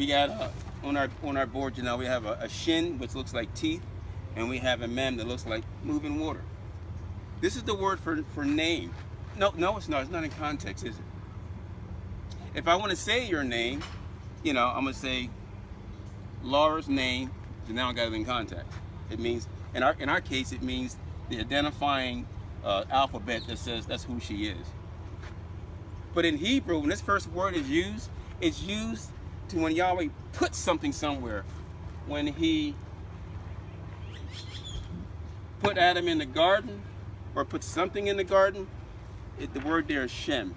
We got on our board, you know, we have a shin, which looks like teeth, and we have a mem that looks like moving water. This is the word for name. No, it's not. It's not in context, is it? If I want to say your name, you know, I'm gonna say Laura's name. So now I got it in context. It means, in our case, it means the identifying alphabet that says that's who she is. But in Hebrew, when this first word is used, it's used to when Yahweh puts something somewhere. When He put Adam in the garden, or put something in the garden, the word there is Shem.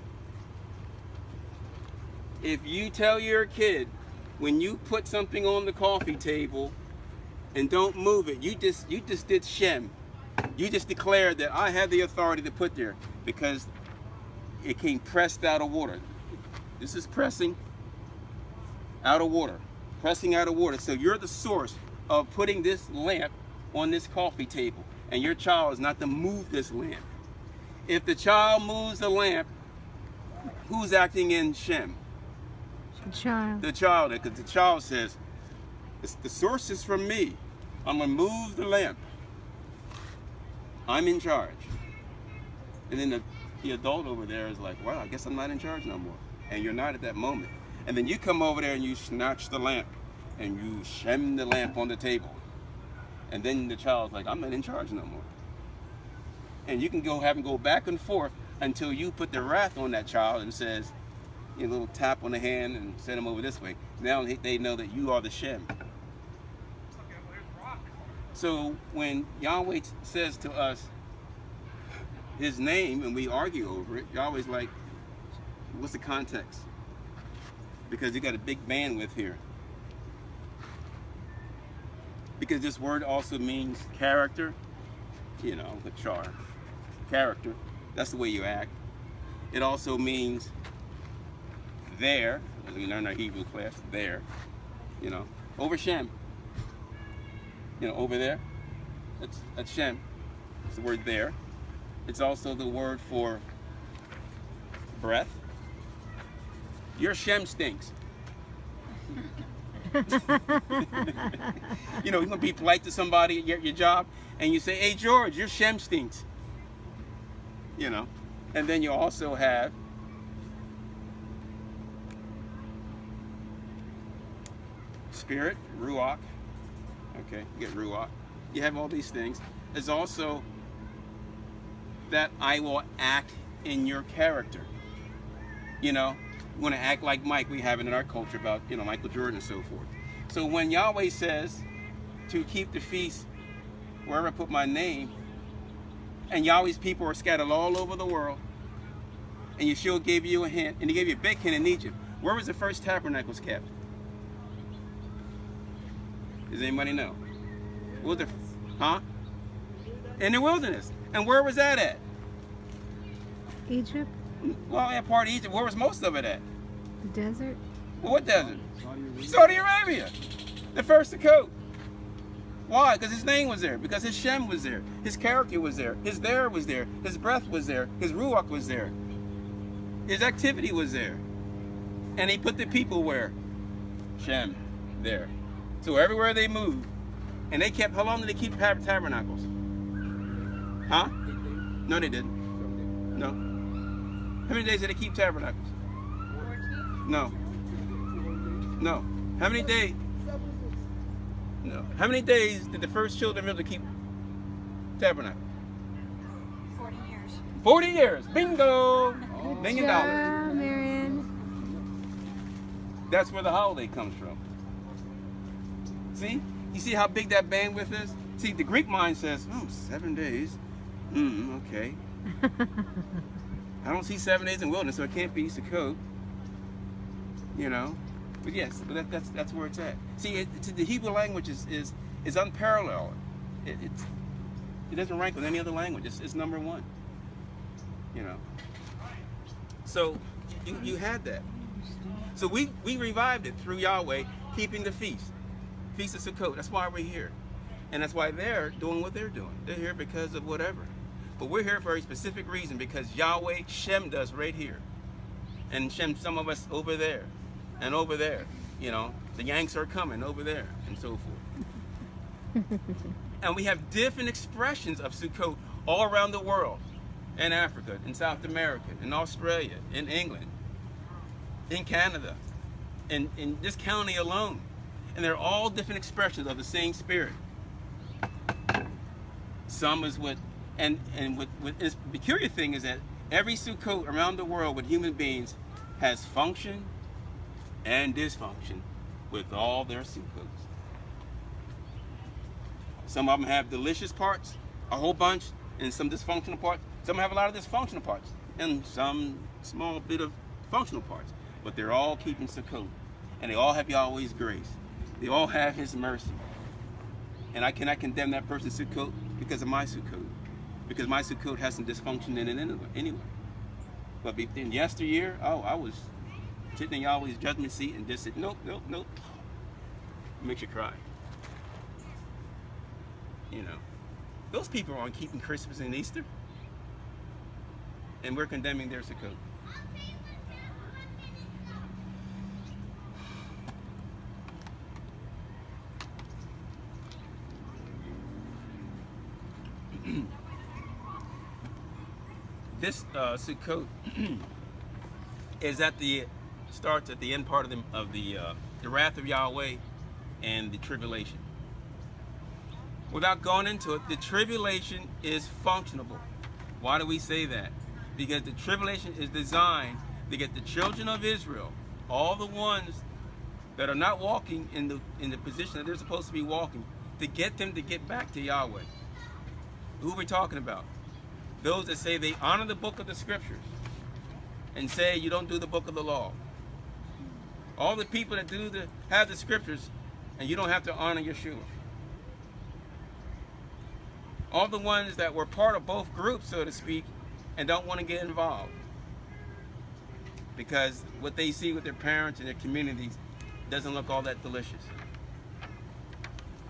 If you tell your kid, when you put something on the coffee table and don't move it, you just did Shem. You just declared that I have the authority to put there because it came pressed out of water. This is pressing out of water. Pressing out of water. So you're the source of putting this lamp on this coffee table. And your child is not to move this lamp. If the child moves the lamp, who's acting in Shem? The child. The child, because the child says, the source is from me. I'm going to move the lamp. I'm in charge. And then the adult over there is like, wow, I guess I'm not in charge no more. And you're not at that moment. And then you come over there and you snatch the lamp and you Shem the lamp on the table. And then the child's like, I'm not in charge no more. And you can have them go back and forth until you put the wrath on that child and says, a little tap on the hand and send them over this way. Now they know that you are the Shem. So when Yahweh says to us His name and we argue over it, Yahweh's like, what's the context? Because you got a big bandwidth here. Because this word also means character, the char, character. That's the way you act. It also means there, as we learned in our Hebrew class, there, over Shem. Over there, that's Shem. It's the word there. It's also the word for breath. Your Shem stinks. You're going to be polite to somebody at your job, and you say, hey, George, your Shem stinks. And then you also have spirit, ruach. Okay, you get ruach. You have all these things. There's also that I will act in your character. You want to act like Mike. We have it in our culture about, Michael Jordan and so forth. So when Yahweh says to keep the feast wherever I put my name, and Yahweh's people are scattered all over the world, and Yeshua gave you a hint, and He gave you a big hint in Egypt. Where was the first tabernacles kept? Does anybody know? What was in the wilderness. And where was that at? Egypt? Well, yeah, part of Egypt. Where was most of it at? The desert? Well, what desert? Saudi Arabia. The first Sukkot. Why? Because His name was there. Because His Shem was there. His character was there. His there was there. His breath was there. His ruach was there. His activity was there. And He put the people where? Shem. There. So everywhere they moved, and they kept, how long did they keep tabernacles? Huh? No, they didn't. No. How many days did they keep tabernacles? 14. No. No. How many days? No. How many days did the first children of Israel keep tabernacle? 40 years. 40 years. Bingo. $1 million. Marion. That's where the holiday comes from. See? You see how big that bandwidth is? See, the Greek mind says, 7 days. Okay. I don't see 7 days in wilderness, so it can't be Sukkot. But yes, that's where it's at. See, the Hebrew language is unparalleled. It doesn't rank with any other language. It's number one. So you had that. So we revived it through Yahweh keeping the feast of Sukkot. That's why we're here, and that's why they're doing what they're doing. They're here because of whatever. But we're here for a specific reason, because Yahweh Shem does right here. And Shem, some of us over there, and over there, You know, the Yanks are coming over there, and so forth. And we have different expressions of Sukkot all around the world. In Africa, in South America, in Australia, in England, in Canada, in this county alone. And they're all different expressions of the same spirit. Some is what, and the peculiar thing is that every Sukkot around the world with human beings has function and dysfunction with all their Sukkots. Some of them have delicious parts, a whole bunch, and some dysfunctional parts. Some have a lot of dysfunctional parts, and some small bit of functional parts. But they're all keeping Sukkot, and they all have Yahweh's grace. They all have His mercy. And I cannot condemn that person's Sukkot because of my Sukkot, because my Sukkot has some dysfunction in it anyway. But in yesteryear, I was sitting in Yahweh's judgment seat and just said, nope, nope, nope. It makes you cry. You know, those people aren't keeping Christmas and Easter, and we're condemning their Sukkot. This Sukkot is starts at the end part of the wrath of Yahweh and the tribulation. Without going into it, the tribulation is functionable. Why do we say that? Because the tribulation is designed to get the children of Israel, all the ones that are not walking in the position that they're supposed to be walking, to get them to get back to Yahweh. Who are we talking about? Those that say they honor the book of the scriptures and say you don't do the book of the law. All the people that have the scriptures and you don't have to honor Yeshua. All the ones that were part of both groups, so to speak, and don't want to get involved. Because what they see with their parents and their communities doesn't look all that delicious.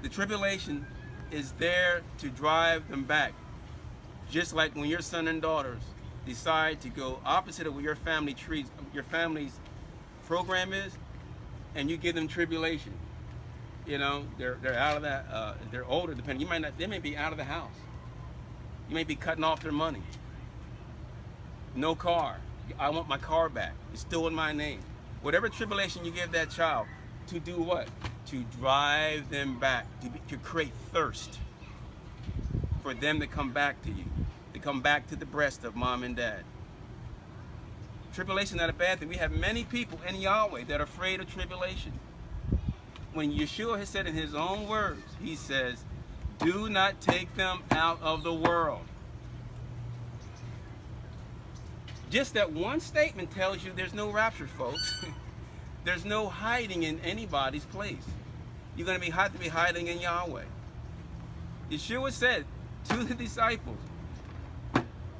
The tribulation is there to drive them back. Just like when your son and daughters decide to go opposite of what your family's program is, and you give them tribulation. You know, they're out of that. They're older, depending. They may be out of the house. You may be cutting off their money. No car. I want my car back. It's still in my name. Whatever tribulation you give that child, to do what? To drive them back, to create thirst for them to come back to you, to come back to the breast of mom and dad. Tribulation is not a bad thing. We have many people in Yahweh that are afraid of tribulation. When Yeshua has said in His own words, He says, do not take them out of the world. Just that one statement tells you there's no rapture, folks. There's no hiding in anybody's place. You're going to have to be hiding in Yahweh. Yeshua said to the disciples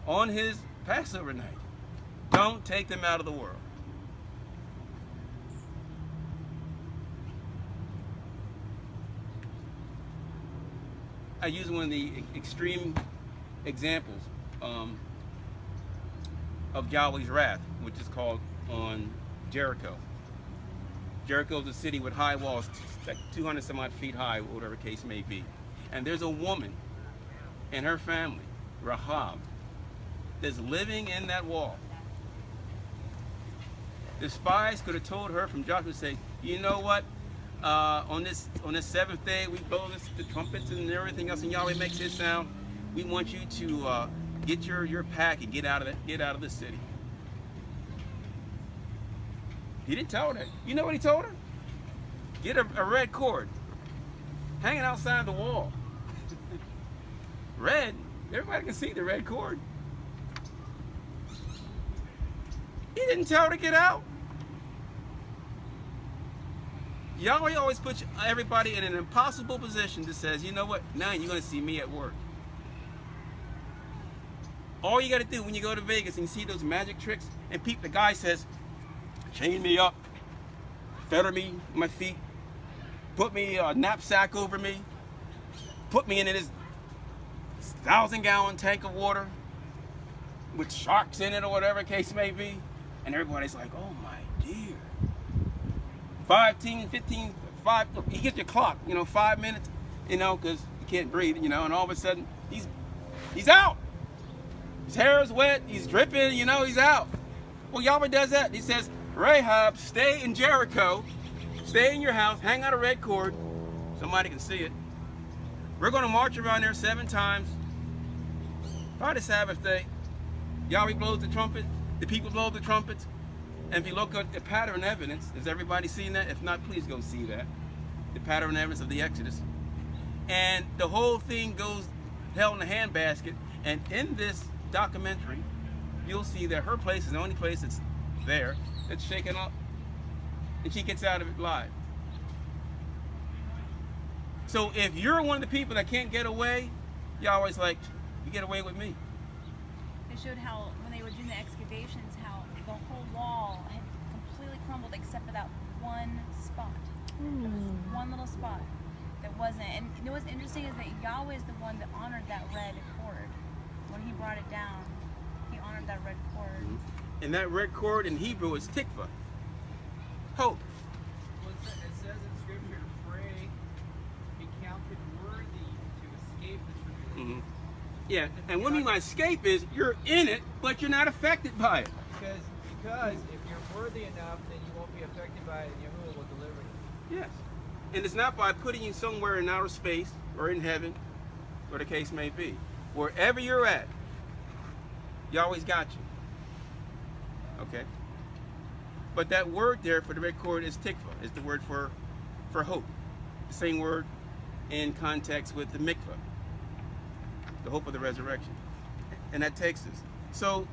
on His Passover night, don't take them out of the world. I use one of the extreme examples of Yahweh's wrath, which is called on Jericho. Jericho is a city with high walls, like 200 some odd feet high, whatever case may be. And there's a woman and her family, Rahab, that's living in that wall. The spies could have told her from Joshua, say, you know what? On this seventh day, we blow the trumpets and everything else, and Yahweh makes His sound. We want you to get your pack and get out of the city. He didn't tell her that. You know what He told her? Get a red cord, hanging outside the wall. Red. Everybody can see the red cord. He didn't tell her to get out. Yahweh always puts everybody in an impossible position that says, you know what, now you're going to see me at work. All you got to do when you go to Vegas and you see those magic tricks, and the guy says, chain me up, fetter me my feet, put me a knapsack over me, put me in this 1,000-gallon tank of water with sharks in it or whatever case may be, and everybody's like, oh my dear. 15, 5, look, you get your clock, 5 minutes, because you can't breathe, and all of a sudden, he's out. His hair is wet, he's dripping, he's out. Well, Yahweh does that. He says, Rahab, stay in Jericho, stay in your house, hang out a red cord, somebody can see it. We're going to march around there 7 times. By the Sabbath day, Yahweh blows the trumpet, the people blow the trumpets, and if you look at the pattern evidence, has everybody seen that? If not, please go see that. The pattern evidence of the Exodus. And the whole thing goes hell in a handbasket, and in this documentary, you'll see that her place is the only place that's there, that's shaken up, and she gets out of it live. So if you're one of the people that can't get away, you're always like, you get away with me. They showed how, when they were doing the excavations, how the whole wall had completely crumbled except for that one spot. One little spot that wasn't. And what's interesting is that Yahweh is the one that honored that red cord. When he brought it down, he honored that red cord. And that red cord in Hebrew is tikva, hope. Well, it says in Scripture to pray, be counted worthy to escape the tribulation. Yeah, and what I mean by escape is you're in it, but you're not affected by it. Because if you're worthy enough, then you won't be affected by it, and Yahuwah will deliver you. Yes. And it's not by putting you somewhere in outer space or in heaven, or the case may be. Wherever you're at, Yahweh's got you. Okay? But that word there for the red cord is tikva, is the word for hope. The same word in context with the mikvah, the hope of the resurrection. And that takes us. So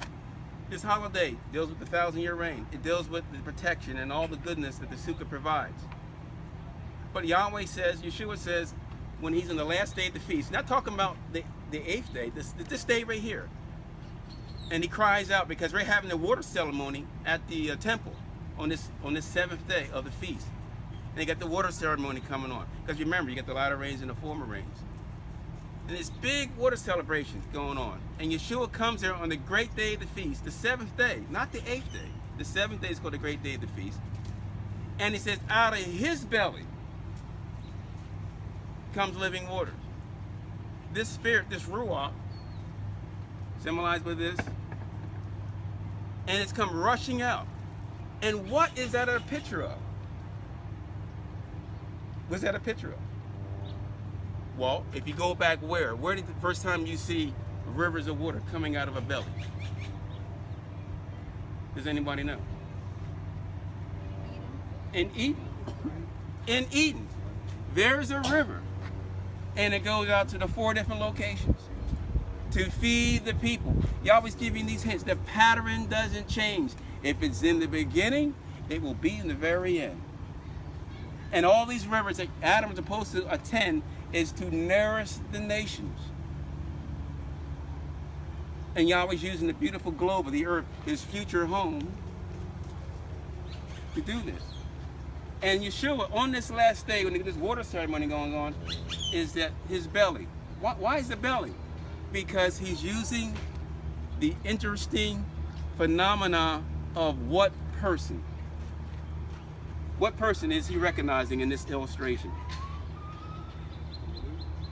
this holiday deals with the 1,000-year reign. It deals with the protection and all the goodness that the Sukkot provides. But Yahweh says, Yeshua says, when he's in the last day of the feast, not talking about the 8th day, this day right here. And he cries out because we're having the water ceremony at the temple on this 7th day of the feast. And they got the water ceremony coming on. Because remember, you got the latter rains and the former rains. And this big water celebration going on. And Yeshua comes there on the great day of the feast, the 7th day, not the 8th day. The 7th day is called the great day of the feast. And he says, out of his belly comes living waters. This spirit, this ruach, symbolized by this, and it's come rushing out. And what is that a picture of? What's that a picture of? Well, if you go back where did the first time you see rivers of water coming out of a belly? Does anybody know? In Eden. In Eden. There's a river. And it goes out to the 4 different locations to feed the people. You're always giving these hints. The pattern doesn't change. If it's in the beginning, it will be in the very end. And all these rivers that Adam is supposed to attend is to nourish the nations. And Yahweh's using the beautiful globe of the earth, his future home, to do this. And Yeshua, on this last day, when this water ceremony going on, is that his belly. Why is the belly? Because he's using the interesting phenomena of what person. What person is he recognizing in this illustration?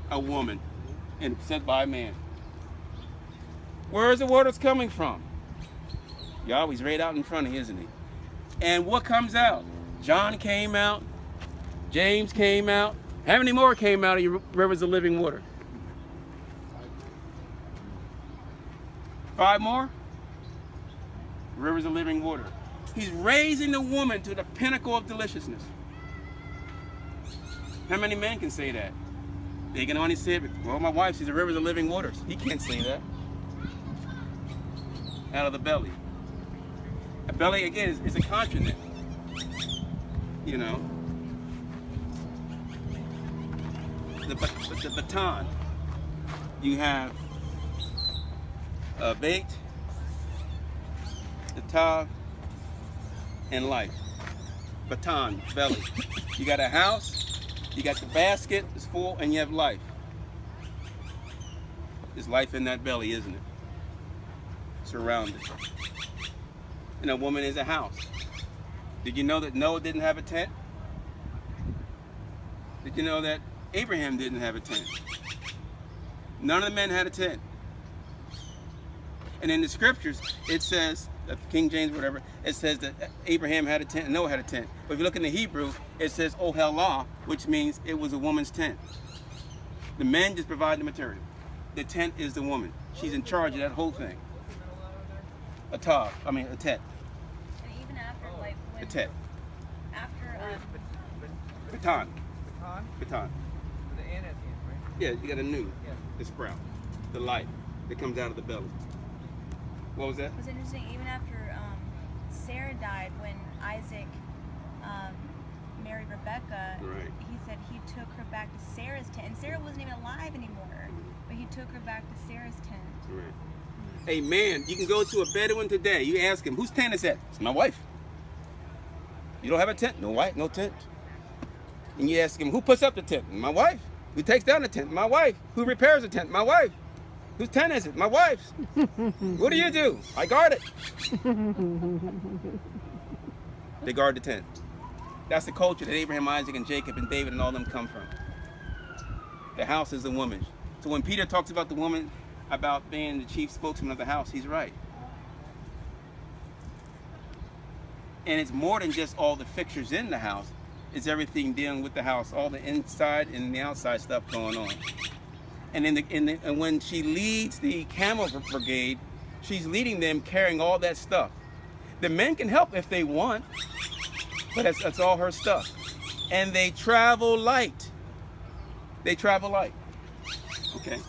A woman, and sent by a man. Where is the waters coming from? Yahweh's right out in front of you, isn't he? And what comes out? John came out, James came out. How many more came out of your rivers of living water? 5 more? Rivers of living water. He's raising the woman to the pinnacle of deliciousness. How many men can say that? They can only say it, well, my wife, she's a river of living waters. He can't say that. Out of the belly. A belly, again, is a continent. You know. The baton. You have bait, the tav, and life. Baton, belly. You got a house, you got the basket, it's full, and you have life. There's life in that belly, isn't it? Surrounded. And a woman is a house. Did you know that Noah didn't have a tent? Did you know that Abraham didn't have a tent? None of the men had a tent. And in the scriptures, it says, King James, whatever, it says that Abraham had a tent and Noah had a tent. But if you look in the Hebrew, it says Ohelah, which means it was a woman's tent. The men just provide the material. The tent is the woman. She's in charge of that whole thing. A tent. And even after, like, when... A tent. After, Baton. Baton? Baton. With the N at the end, right? Yeah, you got a new. Yeah. The sprout. The light that comes out of the belly. What was that? it was interesting, even after Sarah died, when Isaac married Rebecca, Right. he said he took her back to Sarah's tent. And Sarah wasn't even alive anymore, but he took her back to Sarah's tent. Right. Hey man, you can go to a Bedouin today. You ask him, whose tent is that? It's my wife. You don't have a tent? No wife, no tent. And you ask him, who puts up the tent? My wife. Who takes down the tent? My wife. Who repairs the tent? My wife. Whose tent is it? My wife's. What do you do? I guard it. They guard the tent. That's the culture that Abraham, Isaac, and Jacob, and David, and all them come from. The house is the woman. So when Peter talks about the woman, about being the chief spokesman of the house, he's right. And it's more than just all the fixtures in the house. It's everything dealing with the house, all the inside and the outside stuff going on. And and when she leads the camel brigade, she's leading them carrying all that stuff. The men can help if they want, but that's all her stuff. And they travel light. They travel light. Okay.